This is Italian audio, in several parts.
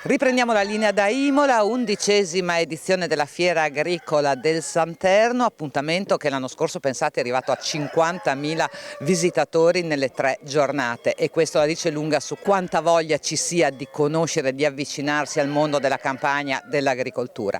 Riprendiamo la linea da Imola, 11ª edizione della Fiera Agricola del Santerno, appuntamento che l'anno scorso, pensate, è arrivato a 50.000 visitatori nelle 3 giornate, e questo la dice lunga su quanta voglia ci sia di conoscere, di avvicinarsi al mondo della campagna, dell'agricoltura.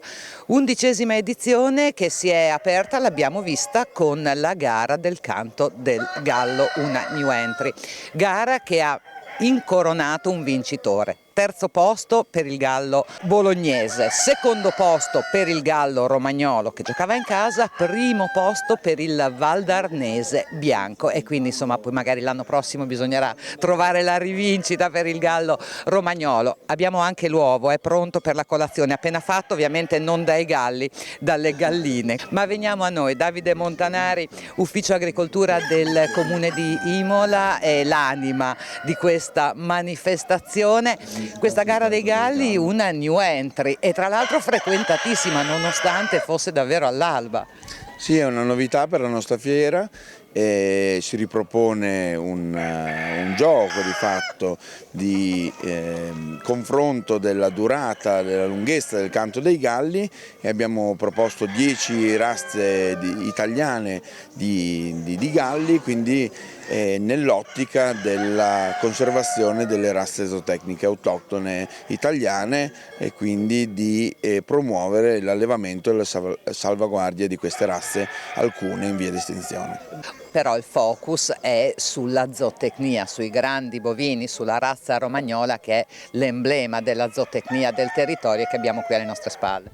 11ª edizione che si è aperta, l'abbiamo vista con la gara del canto del gallo, una new entry, gara che ha incoronato un vincitore. Terzo posto per il gallo bolognese, secondo posto per il gallo romagnolo che giocava in casa, primo posto per il valdarnese bianco, e quindi insomma poi magari l'anno prossimo bisognerà trovare la rivincita per il gallo romagnolo. Abbiamo anche l'uovo, è pronto per la colazione, appena fatto, ovviamente non dai galli, dalle galline. Ma veniamo a noi. Davide Montanari, ufficio agricoltura del comune di Imola, è l'anima di questa manifestazione. Questa gara dei galli, una new entry, e tra l'altro frequentatissima nonostante fosse davvero all'alba. Sì, è una novità per la nostra fiera. Si ripropone un gioco di fatto di confronto della durata, della lunghezza del canto dei galli, e abbiamo proposto 10 razze italiane di galli, quindi nell'ottica della conservazione delle razze zootecniche autoctone italiane, e quindi di promuovere l'allevamento e la salvaguardia di queste razze, alcune in via di estinzione. Però il focus è sulla zootecnia, sui grandi bovini, sulla razza romagnola, che è l'emblema della zootecnia del territorio che abbiamo qui alle nostre spalle.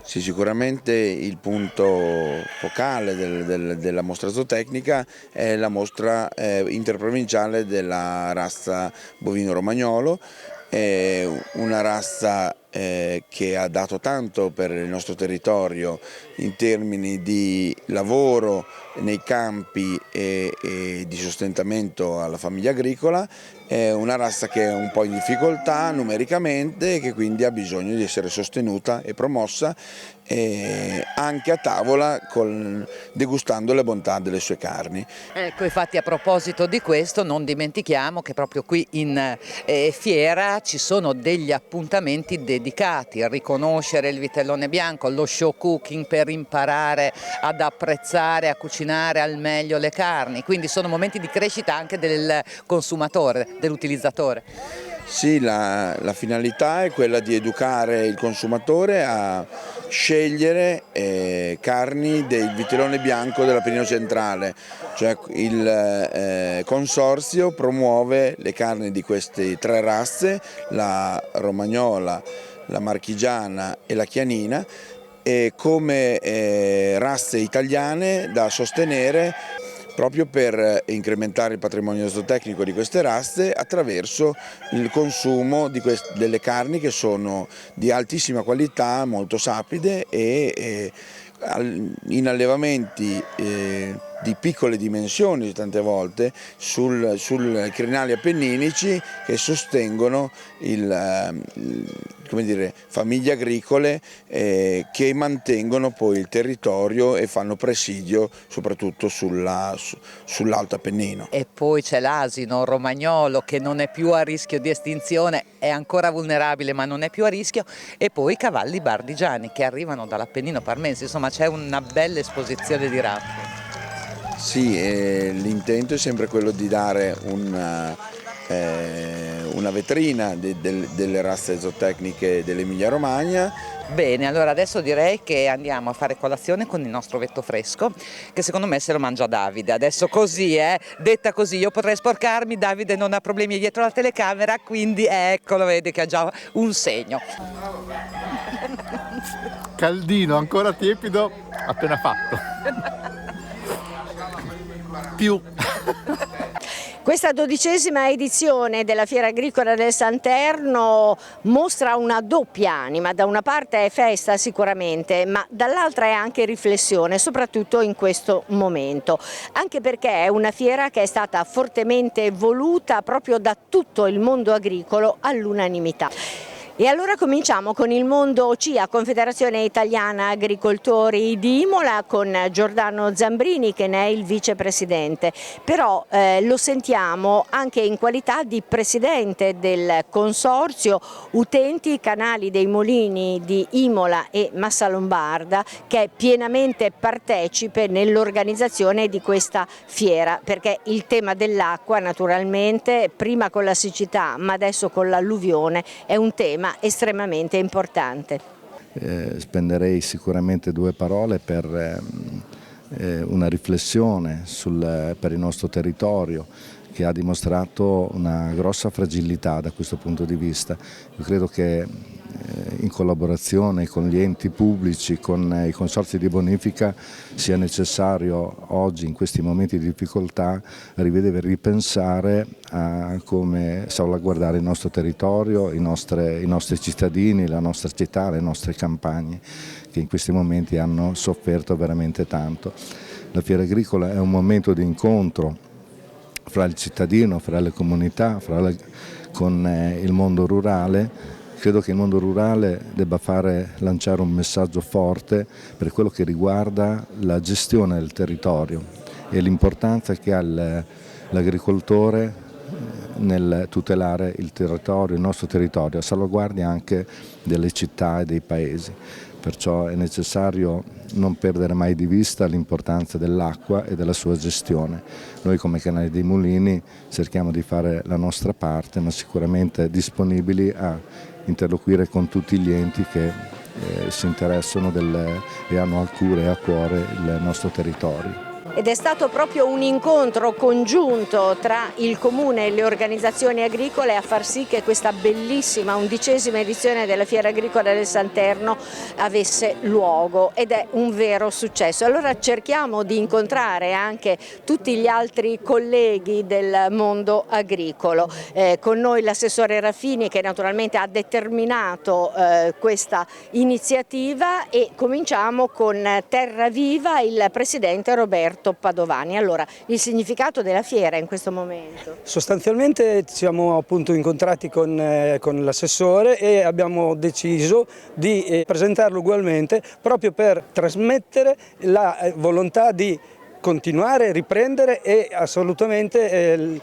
Sì, sicuramente il punto focale della mostra zootecnica è la mostra interprovinciale della razza bovino romagnolo, una razza che ha dato tanto per il nostro territorio in termini di lavoro nei campi e di sostentamento alla famiglia agricola. È una razza che è un po' in difficoltà numericamente e che quindi ha bisogno di essere sostenuta e promossa anche a tavola, degustando le bontà delle sue carni. Ecco, infatti, a proposito di questo, non dimentichiamo che proprio qui in fiera ci sono degli appuntamenti dedicati a riconoscere il vitellone bianco, lo show cooking per imparare ad apprezzare, a cucinare al meglio le carni, quindi sono momenti di crescita anche del consumatore, dell'utilizzatore. Sì, la finalità è quella di educare il consumatore a scegliere carni del vitellone bianco dell'Appennino centrale, cioè il consorzio promuove le carni di queste 3 razze, la romagnola, la marchigiana e la chianina, come razze italiane da sostenere proprio per incrementare il patrimonio zootecnico di queste razze attraverso il consumo delle carni che sono di altissima qualità, molto sapide e in allevamenti di piccole dimensioni tante volte sul crinali appenninici, che sostengono famiglie agricole che mantengono poi il territorio e fanno presidio soprattutto sull'Alto Appennino. E poi c'è l'asino romagnolo, che non è più a rischio di estinzione, è ancora vulnerabile ma non è più a rischio, e poi i cavalli bardigiani che arrivano dall'Appennino parmense, insomma c'è una bella esposizione di razze. Sì, l'intento è sempre quello di dare una vetrina delle razze zootecniche dell'Emilia Romagna. Bene, allora adesso direi che andiamo a fare colazione con il nostro ovetto fresco, che secondo me se lo mangia Davide. Adesso così, detta così, io potrei sporcarmi, Davide non ha problemi dietro la telecamera, quindi eccolo, vedi che ha già un segno. Caldino, ancora tiepido, appena fatto. Più. Questa 12ª edizione della Fiera Agricola del Santerno mostra una doppia anima: da una parte è festa sicuramente, ma dall'altra è anche riflessione, soprattutto in questo momento, anche perché è una fiera che è stata fortemente voluta proprio da tutto il mondo agricolo all'unanimità. E allora cominciamo con il mondo CIA, Confederazione Italiana Agricoltori di Imola, con Giordano Zambrini che ne è il vicepresidente, però lo sentiamo anche in qualità di presidente del consorzio Utenti Canali dei Molini di Imola e Massalombarda, che è pienamente partecipe nell'organizzazione di questa fiera, perché il tema dell'acqua naturalmente, prima con la siccità ma adesso con l'alluvione, è un tema estremamente importante. Spenderei sicuramente 2 parole per una riflessione per il nostro territorio, che ha dimostrato una grossa fragilità da questo punto di vista. Io credo che in collaborazione con gli enti pubblici, con i consorzi di bonifica, sia necessario oggi, in questi momenti di difficoltà, ripensare a come salvaguardare il nostro territorio, i nostri cittadini, la nostra città, le nostre campagne, che in questi momenti hanno sofferto veramente tanto. La fiera agricola è un momento di incontro fra il cittadino, fra le comunità, con il mondo rurale. Credo che il mondo rurale debba lanciare un messaggio forte per quello che riguarda la gestione del territorio e l'importanza che ha l'agricoltore nel tutelare il territorio, il nostro territorio, a salvaguardia anche delle città e dei paesi. Perciò è necessario non perdere mai di vista l'importanza dell'acqua e della sua gestione. Noi come Canali dei Molini cerchiamo di fare la nostra parte, ma sicuramente disponibili a interloquire con tutti gli enti che si interessano e hanno a cuore e a cuore il nostro territorio. Ed è stato proprio un incontro congiunto tra il Comune e le organizzazioni agricole a far sì che questa bellissima 11ª edizione della Fiera Agricola del Santerno avesse luogo, ed è un vero successo. Allora cerchiamo di incontrare anche tutti gli altri colleghi del mondo agricolo. Con noi l'assessore Raffini, che naturalmente ha determinato questa iniziativa, e cominciamo con Terra Viva, il presidente Roberto Padovani. Allora, il significato della fiera in questo momento? Sostanzialmente ci siamo appunto incontrati con l'assessore e abbiamo deciso di presentarlo ugualmente, proprio per trasmettere la volontà di continuare, riprendere e assolutamente,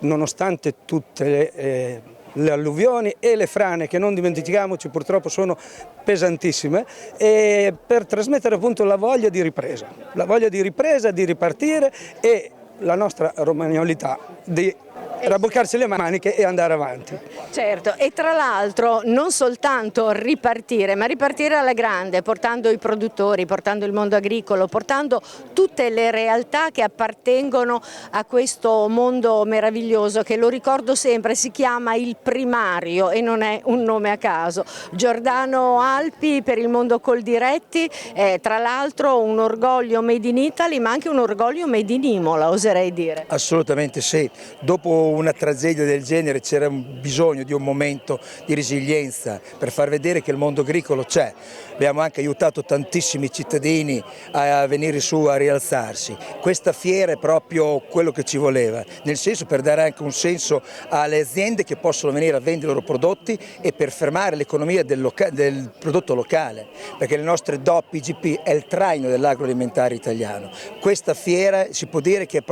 nonostante tutte le alluvioni e le frane, che non dimentichiamoci purtroppo sono pesantissime, e per trasmettere appunto la voglia di ripresa, di ripartire, e la nostra romagnolità di rabboccarsi le maniche e andare avanti. Certo, e tra l'altro non soltanto ripartire, ma ripartire alla grande, portando i produttori, portando il mondo agricolo, portando tutte le realtà che appartengono a questo mondo meraviglioso, che, lo ricordo sempre, si chiama il primario e non è un nome a caso. Giordano Alpi per il mondo Coldiretti, tra l'altro un orgoglio made in Italy, ma anche un orgoglio made in Imola, oserei dire. Assolutamente sì, dopo una tragedia del genere c'era bisogno di un momento di resilienza per far vedere che il mondo agricolo c'è. Abbiamo anche aiutato tantissimi cittadini a venire su, a rialzarsi. Questa fiera è proprio quello che ci voleva, nel senso, per dare anche un senso alle aziende che possono venire a vendere i loro prodotti e per fermare l'economia del prodotto locale, perché le nostre DOP IGP è il traino dell'agroalimentare italiano. Questa fiera si può dire che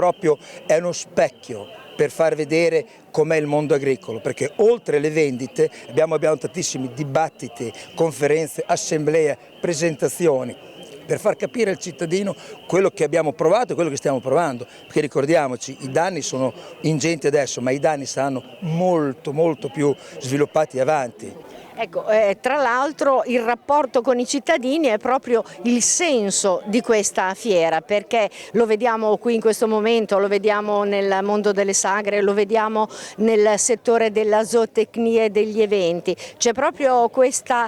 è uno specchio per far vedere com'è il mondo agricolo, perché oltre le vendite abbiamo tantissimi dibattiti, conferenze, assemblee, presentazioni, per far capire al cittadino quello che abbiamo provato e quello che stiamo provando, perché ricordiamoci, i danni sono ingenti adesso, ma i danni saranno molto più sviluppati avanti. Ecco, tra l'altro il rapporto con i cittadini è proprio il senso di questa fiera, perché lo vediamo qui in questo momento, lo vediamo nel mondo delle sagre, lo vediamo nel settore della zootecnia e degli eventi. C'è proprio questa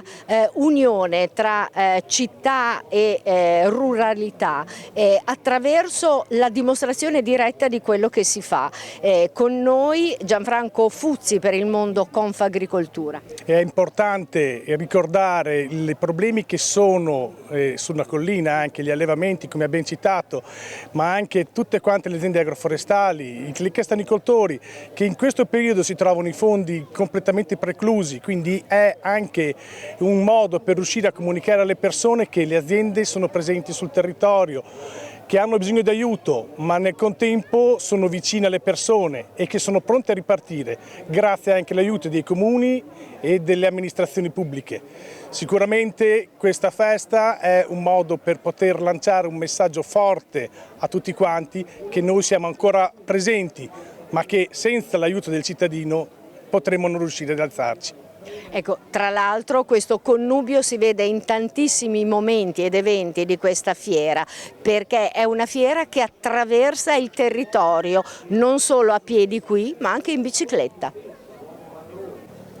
unione tra città e ruralità attraverso la dimostrazione diretta di quello che si fa. Con noi Gianfranco Fuzzi per il mondo Confagricoltura. È importante importante ricordare i problemi che sono sulla collina, anche gli allevamenti come abbiamo citato, ma anche tutte quante le aziende agroforestali, i castanicoltori che in questo periodo si trovano i fondi completamente preclusi, quindi è anche un modo per riuscire a comunicare alle persone che le aziende sono presenti sul territorio, che hanno bisogno di aiuto, ma nel contempo sono vicine alle persone e che sono pronte a ripartire, grazie anche all'aiuto dei comuni e delle amministrazioni pubbliche. Sicuramente questa festa è un modo per poter lanciare un messaggio forte a tutti quanti che noi siamo ancora presenti, ma che senza l'aiuto del cittadino potremmo non riuscire ad alzarci. Ecco, tra l'altro questo connubio si vede in tantissimi momenti ed eventi di questa fiera, perché è una fiera che attraversa il territorio, non solo a piedi qui, ma anche in bicicletta.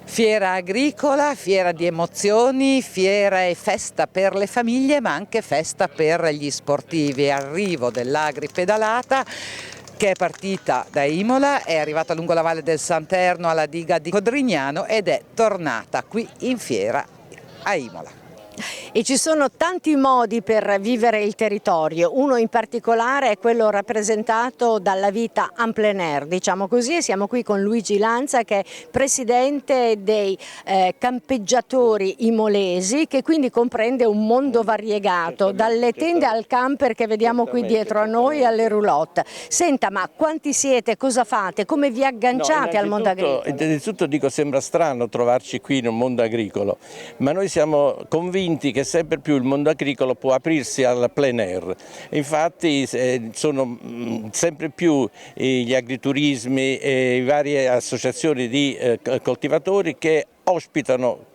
Fiera agricola, fiera di emozioni, fiera e festa per le famiglie, ma anche festa per gli sportivi. Arrivo dell'agripedalata che è partita da Imola, è arrivata lungo la Valle del Santerno alla diga di Codrignano ed è tornata qui in fiera a Imola. E ci sono tanti modi per vivere il territorio, uno in particolare è quello rappresentato dalla vita en plein air, diciamo così, e siamo qui con Luigi Lanza che è presidente dei campeggiatori imolesi, che quindi comprende un mondo variegato, dalle tende al camper che vediamo qui dietro a noi alle roulotte. Senta, ma quanti siete, cosa fate, come vi agganciate al mondo agricolo? Innanzitutto dico, sembra strano trovarci qui in un mondo agricolo, ma noi siamo convinti che sempre più il mondo agricolo può aprirsi al plein air. Infatti sono sempre più gli agriturismi e le varie associazioni di coltivatori che ospitano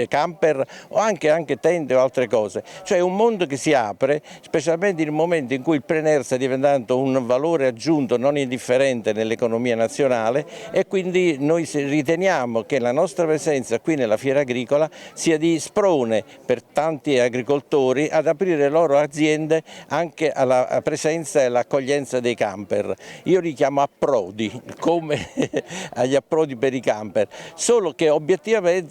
camper o anche tende o altre cose, cioè un mondo che si apre, specialmente nel momento in cui il plein air sta diventando un valore aggiunto non indifferente nell'economia nazionale, e quindi noi riteniamo che la nostra presenza qui nella fiera agricola sia di sprone per tanti agricoltori ad aprire le loro aziende anche alla presenza e all'accoglienza dei camper. Io li chiamo approdi, come agli approdi per i camper, solo che obiettivamente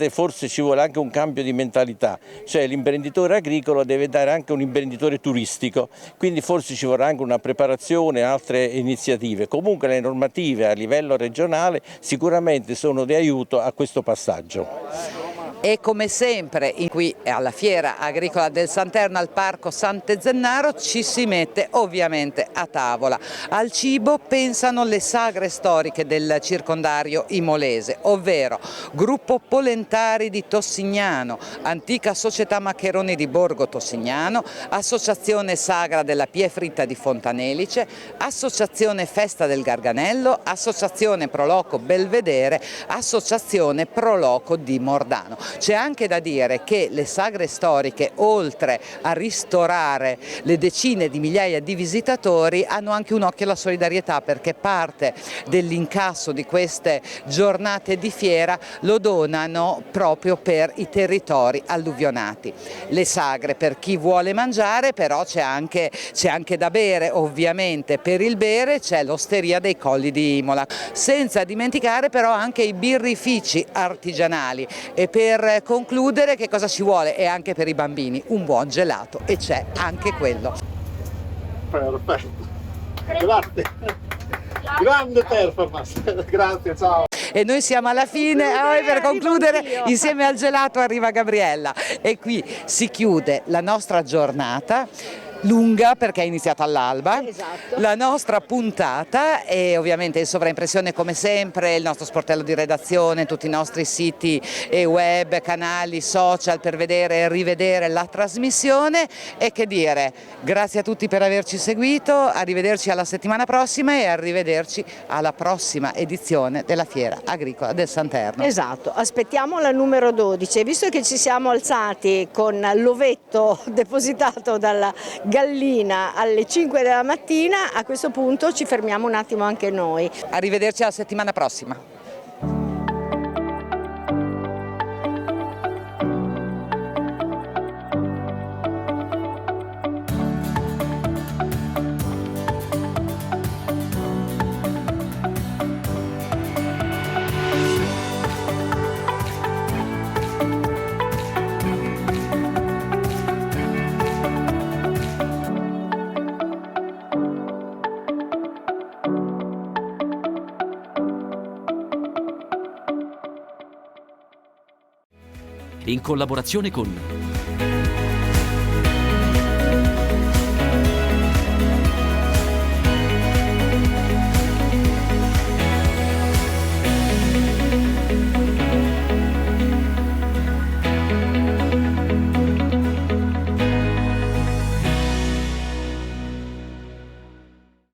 forse ci vuole anche un cambio di mentalità, cioè l'imprenditore agricolo deve dare anche un imprenditore turistico, quindi forse ci vorrà anche una preparazione e altre iniziative. Comunque le normative a livello regionale sicuramente sono di aiuto a questo passaggio. E come sempre qui alla Fiera Agricola del Santerno al Parco Sant'Ezennaro ci si mette ovviamente a tavola. Al cibo pensano le sagre storiche del circondario imolese, ovvero Gruppo Polentari di Tossignano, Antica Società Maccheroni di Borgo Tossignano, Associazione Sagra della Piefritta di Fontanelice, Associazione Festa del Garganello, Associazione Proloco Belvedere, Associazione Proloco di Mordano. C'è anche da dire che le sagre storiche, oltre a ristorare le decine di migliaia di visitatori, hanno anche un occhio alla solidarietà, perché parte dell'incasso di queste giornate di fiera lo donano proprio per i territori alluvionati. Le sagre per chi vuole mangiare, però c'è anche da bere, ovviamente per il bere c'è l'Osteria dei Colli di Imola, senza dimenticare però anche i birrifici artigianali. E per concludere, che cosa ci vuole? E anche per i bambini un buon gelato, e c'è anche quello. Perfetto, grazie, grande performance, grazie, ciao. E noi siamo alla fine, per concludere insieme al gelato arriva Gabriella, e qui si chiude la nostra giornata lunga, perché è iniziata all'alba, esatto, la nostra puntata, e ovviamente in sovraimpressione come sempre il nostro sportello di redazione, tutti i nostri siti e web, canali, social per vedere e rivedere la trasmissione. E che dire, grazie a tutti per averci seguito, arrivederci alla settimana prossima e arrivederci alla prossima edizione della Fiera Agricola del Santerno. Esatto, aspettiamo la numero 12, visto che ci siamo alzati con l'ovetto depositato dalla gallina alle 5 della mattina, a questo punto ci fermiamo un attimo anche noi. Arrivederci alla settimana prossima. in collaborazione con